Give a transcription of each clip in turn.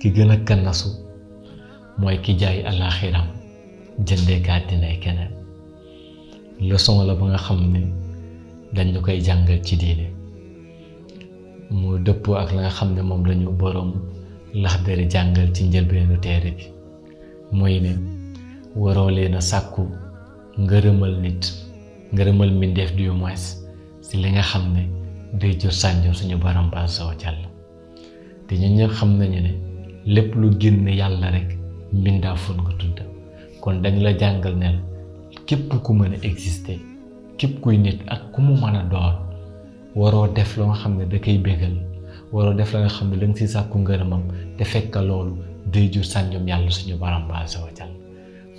ki gën a kannasu mooy ki jaay àllaaxiram jëndee ko àddinay keneen. leçon la ba nga xam ne dañ ñu koy jàngal ci diine mu dëppoo ak la nga xam ne moom lañu boroom Laxdari jàngal ci njëlbeenu téere bi mooy ne waroo leen a sàkku ngërëmal nit ngërëmal mbindeef du moins si li nga xam ne day jur sànjum suñu borom ba azza wa jalla te ñun ñëpp xam nañu ne lépp lu génn yàlla rek mbindaa fon nga tudd kon dañ la jàngal ne la képp ku mën a exister képp kuy nit ak ku mu mën a doon waroo def loo nga xam ne da koy bégal waroo def la nga xam ne da nga si sàkku ngërëmam te fekk loolu day jur sànjum yàlla suñu borom ba azza wa jalla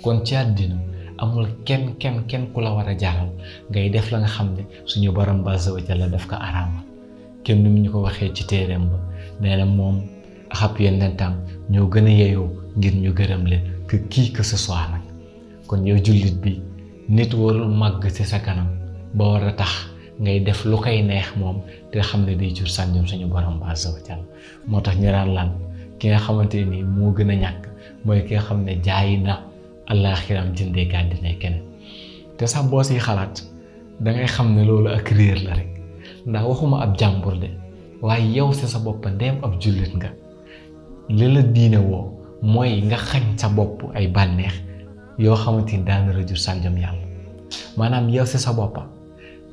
kon ci àddina amul kenn ku la war a jaral ngay def la nga xam ne suñu borom ba azza wa jalla daf ko araamal kenn ni mu ñu ko waxee ci téereem ba nee na moom axab yonentam ñoo gën a yeyoo ngir ñu gërëm leen que qui que ce soit nag kon yow jullit bi nit warul màgg ci sa kanam ba war a tax ngay def lu koy neex moom te xam ne day jur sànjum suñu borom ba azza wa jalla moo tax ñu daan lan ki nga xamante ni moo gën a ñàkk mooy ki nga xam ne jaay na àllaaxiram jëndee ko àddinay keneen te sax boo siy xalaat dangay xam ne loolu ak réer la rek ndax waxuma ab jàmbur de waaye yow si sa bopp ndeem ab jullit nga li la diine woo mooy nga xañ sa bopp ay bànneex yoo xamante ni daana la jur sànjam yàlla maanaam yow si sa boppa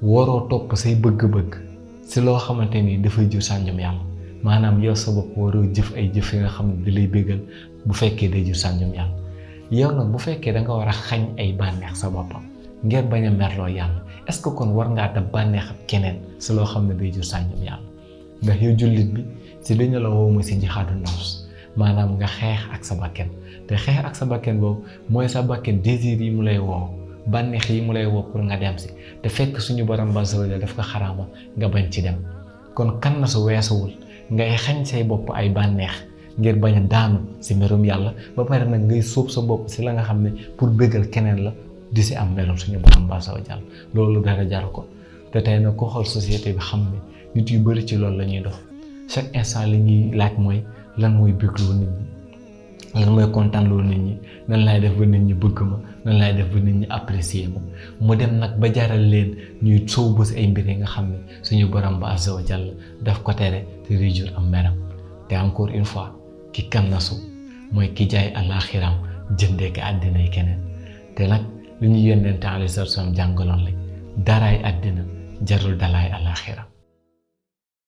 waroo topp say bëgg-bëgg si loo xamante ni dafay jur sànjam yàlla maanaam yow sa bopp waroo jëf ay jëf yi nga xam ne da lay bégal bu fekkee day jur sànjam yàlla yow nag bu fekkee da nga war a xañ ay bànneex sa boppam ngir bañ a merloo yàlla est-ce que kon war ngaa dab bànneex ak keneen si loo xam ne day jur sànjam yàlla ndax yow jullit bi si li ñu la woo mooy si jihaadu nafs maanaam nga xeex ak sa bakken te xeex ak sa bakken boobu mooy sa bakken désir yi mu lay woo bànneex yi mu lay woo pour nga dem si te fekk suñu borom ba azza wa jalla daf ko xaraama nga bañ ci dem kon kan na su weesuwul ngay xañ say bopp ay bànneex ngir bañ a daanu si merum yàlla ba pare nag ngay sóob sa bopp si la nga xam ne pour bëggal keneen la di si am merum suñu borom ba azza wa jalla loolu dara jar ko te tey nag ko xool société bi xam ne nit yu bari ci loolu la ñuy dox chaque instant li ñuy laaj mooy lan mooy bëggloo nit ñi lan mooy kontaanloo nit ñi nan laay def ba nit ñi bëgg ma nan laay def ba nit ñi apprécier ma mu dem nag ba jaral leen ñuy sóobu si ay mbir yi nga xam ne suñu borom ba azza wa jalla daf ko tere te di jur am meram te encore une fois ki kannasu mooy ki jaay àllaaxiram jëndee ko àddinay keneen te nag li ñu yónnente alayhi salaatu wa salaam jàngaloon lañ daraay àddina jarul dalaay àllaaxira